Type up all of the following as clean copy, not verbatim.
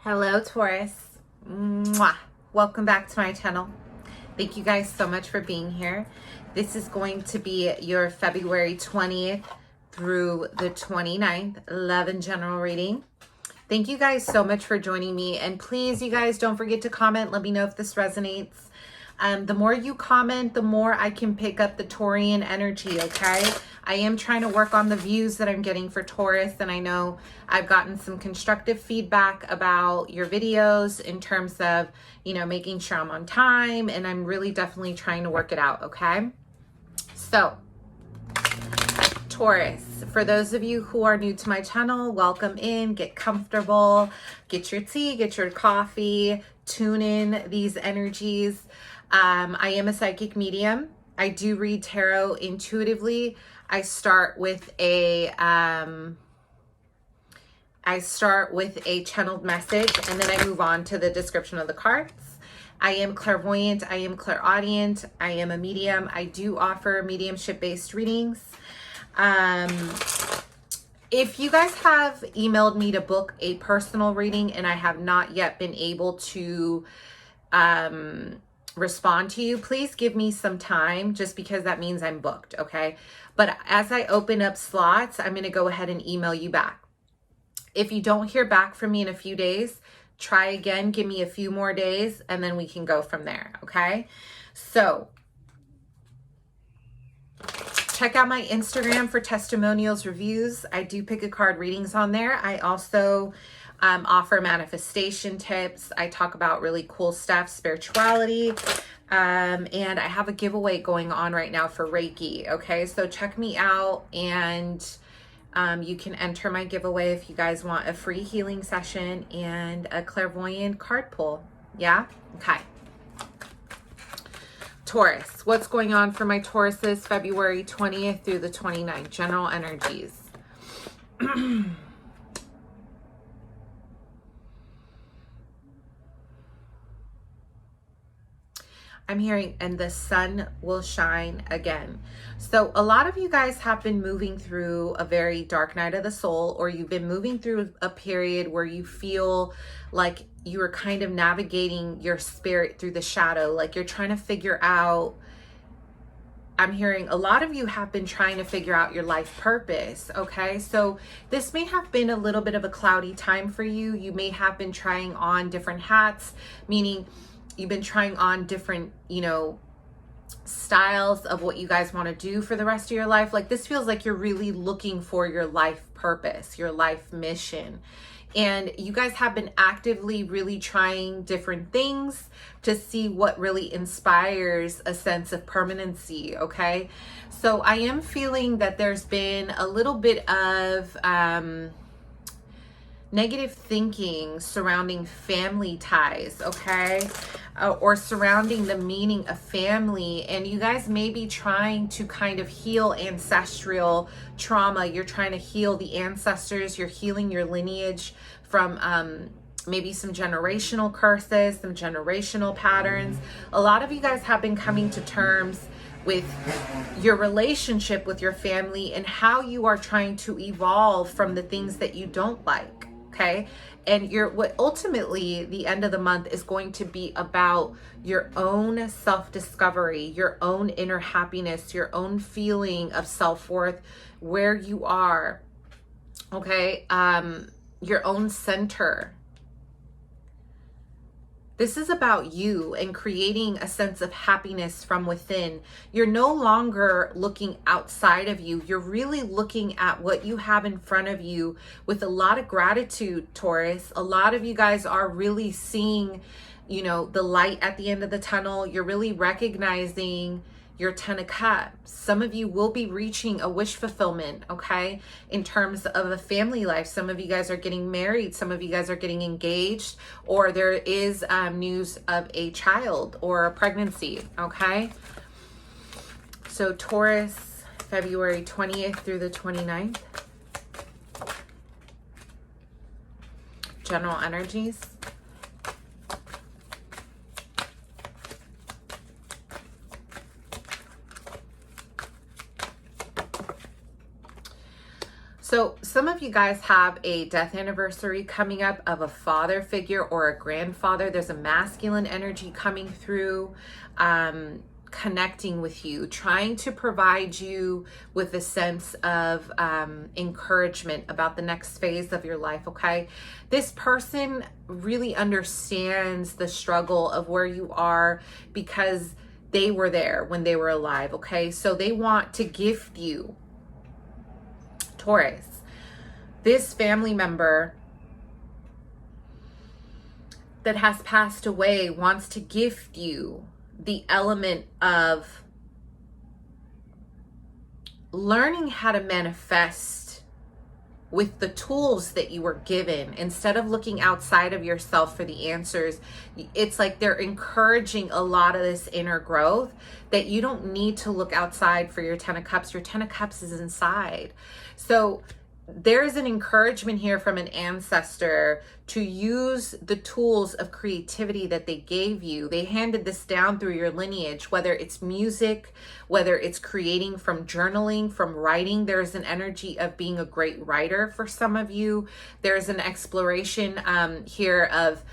Hello, Taurus. Mwah. Welcome back to my channel. Thank you guys so much for being here. This is going to be your February 20th through the 29th love and general reading. Thank you guys so much for joining me. And please, you guys, don't forget to comment. Let me know if this resonates. The more you comment, the more I can pick up the Taurian energy, okay? I am trying to work on the views that I'm getting for Taurus, and I know I've gotten some constructive feedback about your videos in terms of, making sure I'm on time, and I'm really definitely trying to work it out, okay? So, Taurus, for those of you who are new to my channel, welcome in, get comfortable, get your tea, get your coffee, tune in these energies. I am a psychic medium. I do read tarot intuitively. I start with a channeled message, and then I move on to the description of the cards. I am clairvoyant. I am clairaudient. I am a medium. I do offer mediumship-based readings. If you guys have emailed me to book a personal reading and I have not yet been able to respond to you, please give me some time, just because that means I'm booked, okay? But as I open up slots, I'm going to go ahead and email you back. If you don't hear back from me in a few days, try again, give me a few more days, and then we can go from there, okay? So check out my Instagram for testimonials, reviews. I do pick a card readings on there. I also offer manifestation tips. I talk about really cool stuff, spirituality, and I have a giveaway going on right now for Reiki, okay? So check me out, and you can enter my giveaway if you guys want a free healing session and a clairvoyant card pull, yeah? Okay. Taurus, what's going on for my Tauruses February 20th through the 29th? General energies. I'm hearing, and the sun will shine again. So a lot of you guys have been moving through a very dark night of the soul, or you've been moving through a period where you feel like you are kind of navigating your spirit through the shadow, like you're trying to figure out. I'm hearing a lot of you have been trying to figure out your life purpose, okay? So this may have been a little bit of a cloudy time for you. You may have been trying on different hats, meaning you've been trying on different, styles of what you guys want to do for the rest of your life. Like, this feels like you're really looking for your life purpose, your life mission. And you guys have been actively really trying different things to see what really inspires a sense of permanency, okay? So I am feeling that there's been a little bit of negative thinking surrounding family ties, okay? Or surrounding the meaning of family. And you guys may be trying to kind of heal ancestral trauma. You're trying to heal the ancestors. You're healing your lineage from maybe some generational curses, some generational patterns. A lot of you guys have been coming to terms with your relationship with your family and how you are trying to evolve from the things that you don't like. Okay. And what ultimately the end of the month is going to be about your own self-discovery, your own inner happiness, your own feeling of self-worth, where you are, okay? Your own center. This is about you and creating a sense of happiness from within. You're no longer looking outside of you. You're really looking at what you have in front of you with a lot of gratitude, Taurus. A lot of you guys are really seeing, the light at the end of the tunnel. You're really recognizing your 10 of Cups. Some of you will be reaching a wish fulfillment, okay? In terms of a family life. Some of you guys are getting married. Some of you guys are getting engaged, or there is news of a child or a pregnancy, okay? So Taurus, February 20th through the 29th. General energies. So some of you guys have a death anniversary coming up of a father figure or a grandfather. There's a masculine energy coming through, connecting with you, trying to provide you with a sense of encouragement about the next phase of your life, okay? This person really understands the struggle of where you are because they were there when they were alive, okay? So they want to gift you, Taurus. This family member that has passed away wants to gift you the element of learning how to manifest with the tools that you were given. Instead of looking outside of yourself for the answers, it's like they're encouraging a lot of this inner growth, that you don't need to look outside for your 10 of Cups. Your 10 of Cups is inside. So there's an encouragement here from an ancestor to use the tools of creativity that they gave you. They handed this down through your lineage, whether it's music, whether it's creating from journaling, from writing. There's an energy of being a great writer for some of you. There's an exploration here of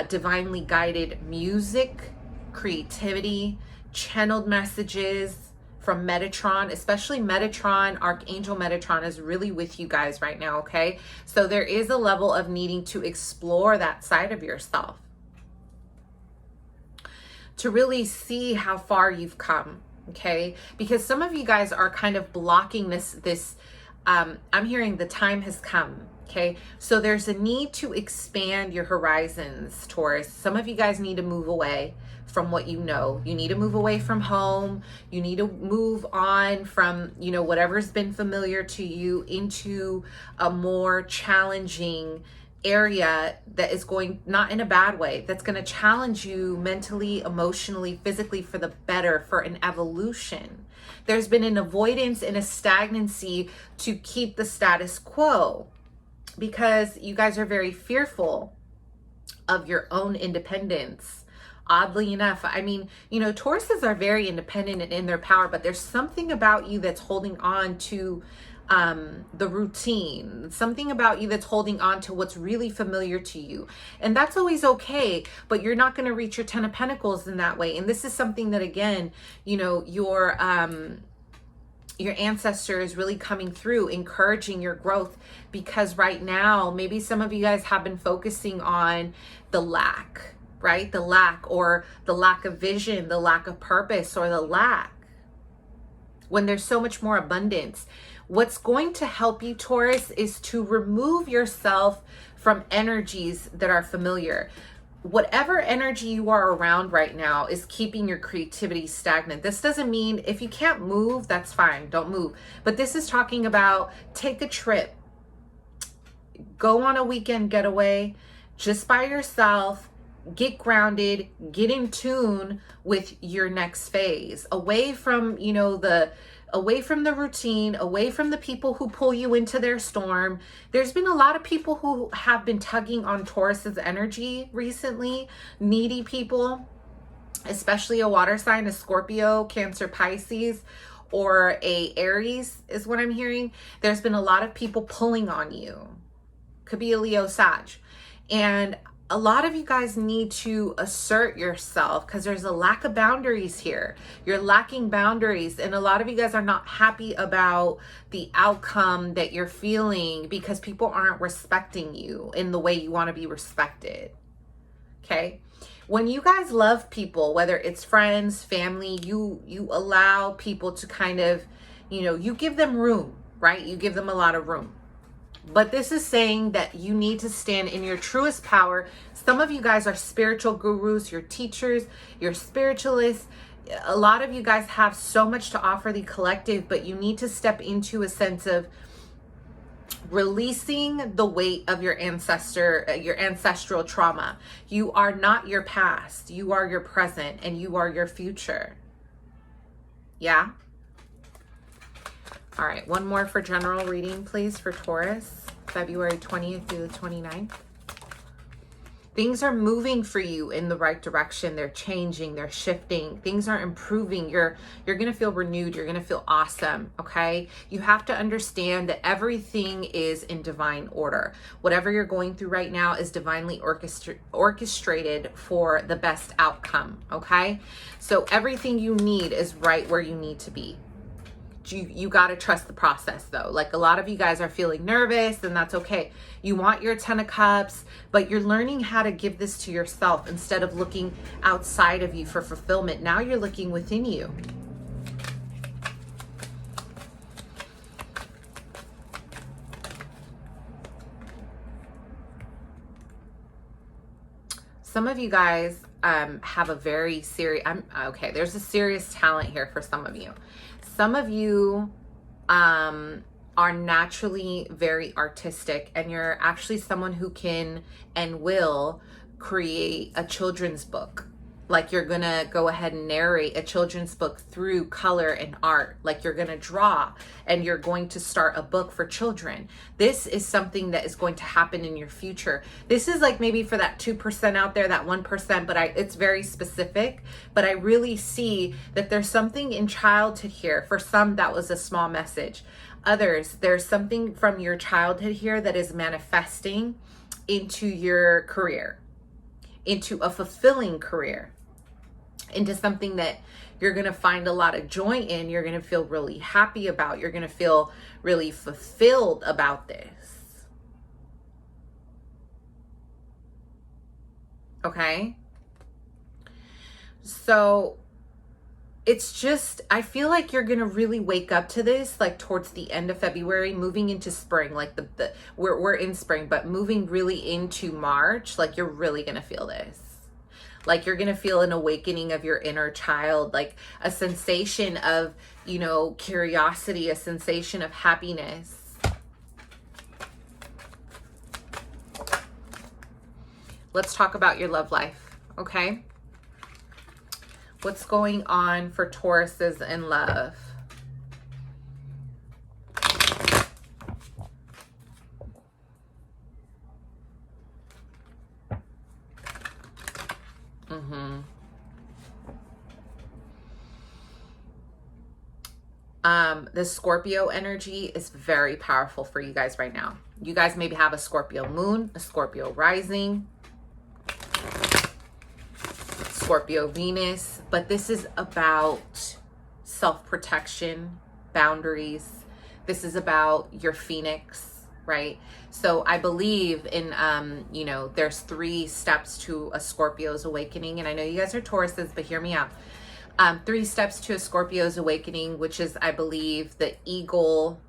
divinely guided music, creativity, channeled messages from Metatron, especially Metatron. Archangel Metatron is really with you guys right now, okay? So there is a level of needing to explore that side of yourself to really see how far you've come, okay? Because some of you guys are kind of blocking this I'm hearing the time has come, okay? So there's a need to expand your horizons, Taurus. Some of you guys need to move away from what you know. You need to move away from home. You need to move on from, you know, whatever's been familiar to you into a more challenging area that is going, not in a bad way, that's going to challenge you mentally, emotionally, physically, for the better, for an evolution. There's been an avoidance and a stagnancy to keep the status quo because you guys are very fearful of your own independence. Oddly enough, I mean, you know, Tauruses are very independent and in their power, but there's something about you that's holding on to the routine, something about you that's holding on to what's really familiar to you. And that's always okay, but you're not going to reach your 10 of Pentacles in that way. And this is something that, again, you know, your ancestor is really coming through, encouraging your growth, because right now, maybe some of you guys have been focusing on the lack, right? The lack, or the lack of vision, the lack of purpose, or the lack, when there's so much more abundance. What's going to help you, Taurus, is to remove yourself from energies that are familiar. Whatever energy you are around right now is keeping your creativity stagnant. This doesn't mean if you can't move, that's fine, don't move. But this is talking about take a trip, go on a weekend getaway just by yourself, get grounded, get in tune with your next phase, away from, you know, away from the routine, away from the people who pull you into their storm. There's been a lot of people who have been tugging on Taurus's energy recently, needy people, especially a water sign, a Scorpio, Cancer, Pisces, or a Aries is what I'm hearing. There's been a lot of people pulling on you. Could be a Leo, Sag. And a lot of you guys need to assert yourself because there's a lack of boundaries here. You're lacking boundaries, and a lot of you guys are not happy about the outcome that you're feeling because people aren't respecting you in the way you want to be respected. Okay? When you guys love people, whether it's friends, family, you allow people to kind of, you know, you give them room, right? You give them a lot of room. But this is saying that you need to stand in your truest power. Some of you guys are spiritual gurus, you're teachers, you're spiritualists. A lot of you guys have so much to offer the collective, but you need to step into a sense of releasing the weight of your ancestral trauma. You are not your past. You are your present, and you are your future. Yeah? All right, one more for general reading, please, for Taurus, February 20th through the 29th. Things are moving for you in the right direction. They're changing, they're shifting. Things are improving. You're going to feel renewed. You're going to feel awesome, okay? You have to understand that everything is in divine order. Whatever you're going through right now is divinely orchestrated for the best outcome, okay? So everything you need is right where you need to be. You got to trust the process though. Like a lot of you guys are feeling nervous, and that's okay. You want your 10 of cups, but you're learning how to give this to yourself instead of looking outside of you for fulfillment. Now you're looking within you. Some of you guys have a very serious, okay, there's a serious talent here for some of you. Some of you are naturally very artistic, and you're actually someone who can and will create a children's book. Like you're gonna go ahead and narrate a children's book through color and art. Like you're gonna draw and you're going to start a book for children. This is something that is going to happen in your future. This is like maybe for that 2% out there, that 1%, but it's very specific. But I really see that there's something in childhood here. For some, that was a small message. Others, there's something from your childhood here that is manifesting into your career, into a fulfilling career, into something that you're going to find a lot of joy in. You're going to feel really happy about. You're going to feel really fulfilled about this. Okay? So it's just, I feel like you're going to really wake up to this like towards the end of February, moving into spring. Like we're in spring, but moving really into March, like you're really going to feel this. Like you're going to feel an awakening of your inner child, like a sensation of, you know, curiosity, a sensation of happiness. Let's talk about your love life, okay? What's going on for Tauruses in love? The Scorpio energy is very powerful for you guys right now. You guys maybe have a Scorpio moon, a Scorpio rising, Scorpio Venus, but this is about self-protection, boundaries. This is about your Phoenix, right? So I believe in, you know, there's 3 steps to a Scorpio's awakening. And I know you guys are Tauruses, but hear me out. 3 steps to a Scorpio's awakening, which is, I believe, the eagle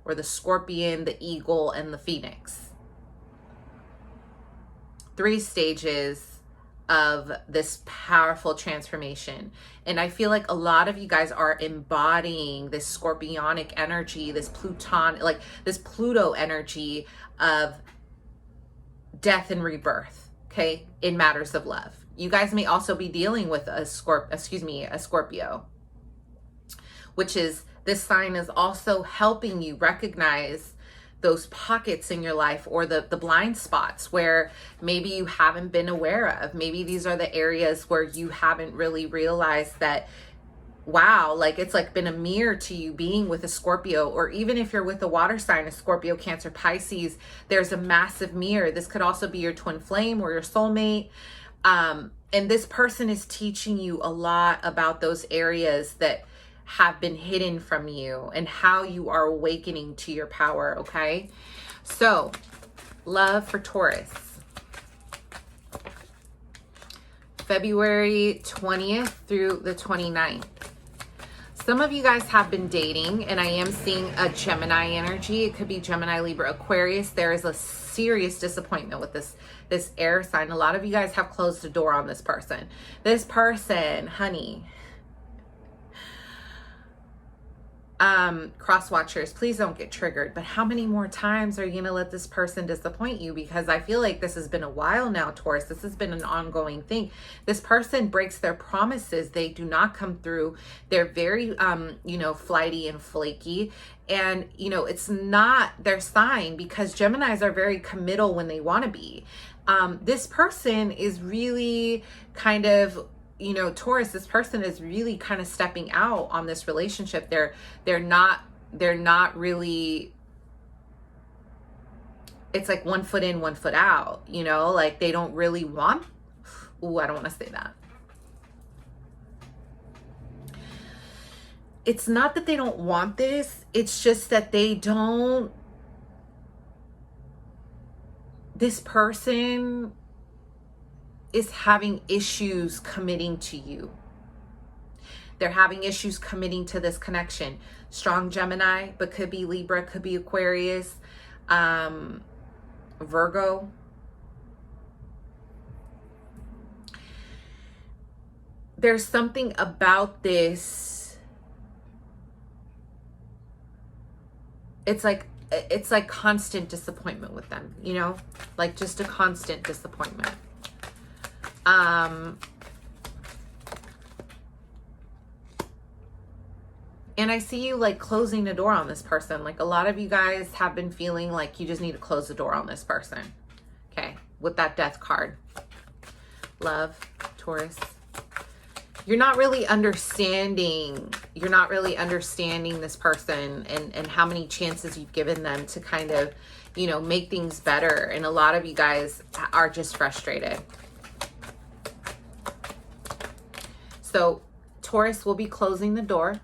or the scorpion, the eagle, and the phoenix. 3 stages of this powerful transformation. And I feel like a lot of you guys are embodying this scorpionic energy, this Pluton, like this Pluto energy of death and rebirth, okay, in matters of love. You guys may also be dealing with a Scorpio, which is, this sign is also helping you recognize those pockets in your life, or the blind spots where maybe you haven't been aware of. Maybe these are the areas where you haven't really realized that, wow, like it's like been a mirror to you being with a Scorpio, or even if you're with a water sign, a Scorpio, Cancer, Pisces, there's a massive mirror. This could also be your twin flame or your soulmate. And this person is teaching you a lot about those areas that have been hidden from you and how you are awakening to your power, okay? So, love for Taurus. February 20th through the 29th. Some of you guys have been dating, and I am seeing a Gemini energy. It could be Gemini, Libra, Aquarius. There is a serious disappointment with this air sign. A lot of you guys have closed the door on this person. This person, honey, cross watchers, please don't get triggered, but how many more times are you gonna let this person disappoint you? Because I feel like this has been a while now, Taurus. This has been an ongoing thing. This person breaks their promises. They do not come through. They're very flighty and flaky, and it's not their sign, because Geminis are very committal when they want to be. This person is really kind of, you know, Taurus, this person is really kind of stepping out on this relationship. They're not really, it's like one foot in, one foot out, you know, like they don't really want, I don't want to say that. It's not that they don't want this. It's just that this person is having issues committing to you. They're having issues committing to this connection. Strong Gemini, but could be Libra, could be Aquarius, Virgo. There's something about this. It's like constant disappointment with them, you know, like just a constant disappointment. And I see you like closing the door on this person. Like a lot of you guys have been feeling like you just need to close the door on this person. Okay. With that death card. Love, Taurus. You're not really understanding this person and how many chances you've given them to kind of, you know, make things better. And a lot of you guys are just frustrated. So Taurus will be closing the door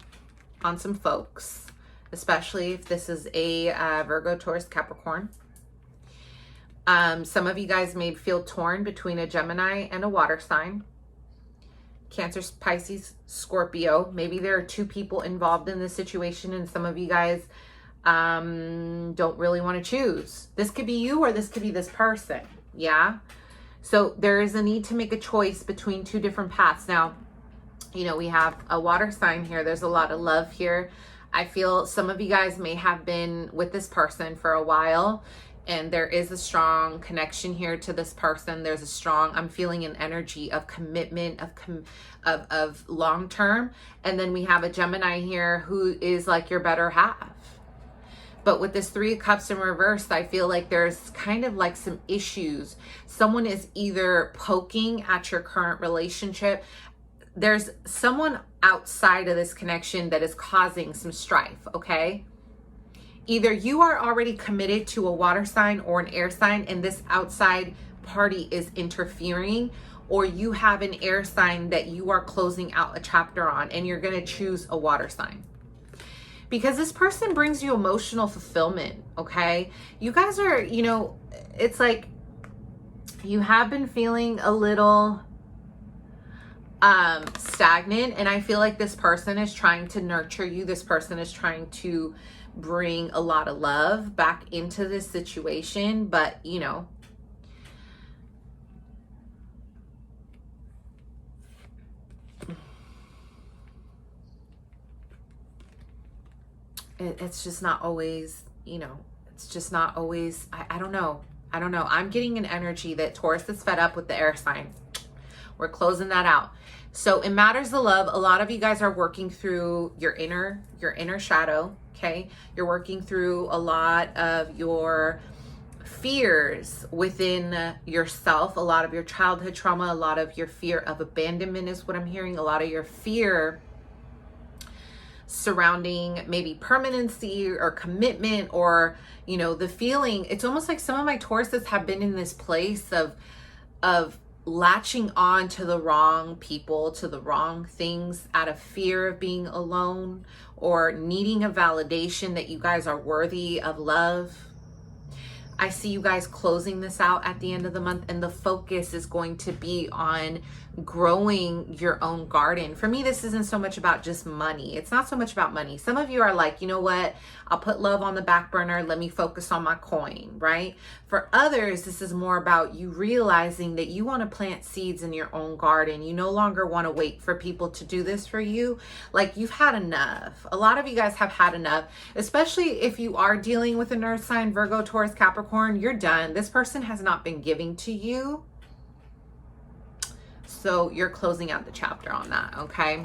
on some folks, especially if this is a Virgo, Taurus, Capricorn. Some of you guys may feel torn between a Gemini and a water sign. Cancer, Pisces, Scorpio. Maybe there are two people involved in this situation and some of you guys don't really want to choose. This could be you or this could be this person. Yeah. So there is a need to make a choice between two different paths. Now, you know, we have a water sign here. There's a lot of love here. I feel some of you guys may have been with this person for a while and there is a strong connection here to this person. There's a strong, I'm feeling an energy of commitment, of long-term. And then we have a Gemini here who is like your better half. But with this 3 of Cups in reverse, I feel like there's kind of like some issues. Someone is either poking at your current relationship. There's someone outside of this connection that is causing some strife, okay? Either you are already committed to a water sign or an air sign and this outside party is interfering, or you have an air sign that you are closing out a chapter on and you're going to choose a water sign. Because this person brings you emotional fulfillment, okay? You guys are, you know, it's like you have been feeling a little stagnant, and I feel like this person is trying to nurture you. This person is trying to bring a lot of love back into this situation, but you know, it's just not always, you know, it's just not always, I don't know. I'm getting an energy that Taurus is fed up with the air sign. We're closing that out. So in matters of love, a lot of you guys are working through your inner shadow, okay? You're working through a lot of your fears within yourself, a lot of your childhood trauma, a lot of your fear of abandonment is what I'm hearing, a lot of your fear surrounding maybe permanency or commitment, or, you know, the feeling. It's almost like some of my Tauruses have been in this place of latching on to the wrong people, to the wrong things out of fear of being alone or needing a validation that you guys are worthy of love. I see you guys closing this out at the end of the month, and the focus is going to be on growing your own garden. For me, this isn't so much about just money. It's not so much about money. Some of you are like, you know what? I'll put love on the back burner. Let me focus on my coin, right? For others, this is more about you realizing that you want to plant seeds in your own garden. You no longer want to wait for people to do this for you. Like, you've had enough. A lot of you guys have had enough, especially if you are dealing with an earth sign, Virgo, Taurus, Capricorn. You're done. This person has not been giving to you. So you're closing out the chapter on that, okay?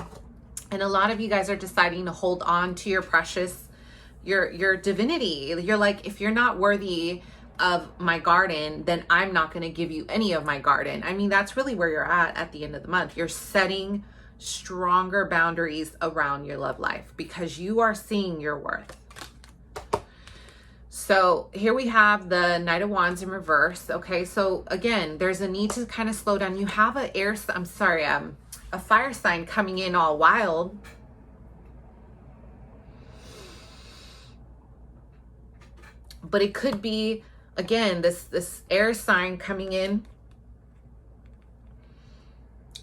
And a lot of you guys are deciding to hold on to your precious, your divinity. You're like, if you're not worthy of my garden, then I'm not going to give you any of my garden. I mean, that's really where you're at the end of the month. You're setting stronger boundaries around your love life because you are seeing your worth. So here we have the Knight of Wands in reverse. Okay, so again, there's a need to kind of slow down. You have a fire sign coming in all wild. But it could be, again, this air sign coming in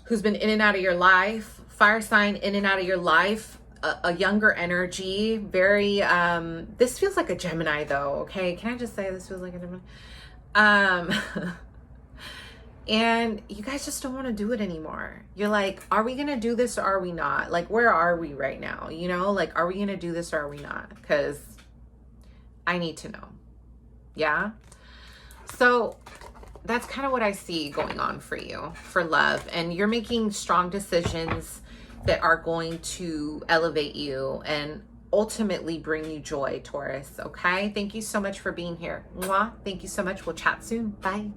who's been in and out of your life, fire sign in and out of your life, a younger energy, very, this feels like a Gemini though, okay? Can I just say this feels like a Gemini? And you guys just don't want to do it anymore. You're like, are we going to do this or are we not? Like, where are we right now? You know, like, are we going to do this or are we not? Because I need to know. Yeah. So that's kind of what I see going on for you for love. And you're making strong decisions that are going to elevate you and ultimately bring you joy, Taurus. Okay. Thank you so much for being here. Mwah. Thank you so much. We'll chat soon. Bye.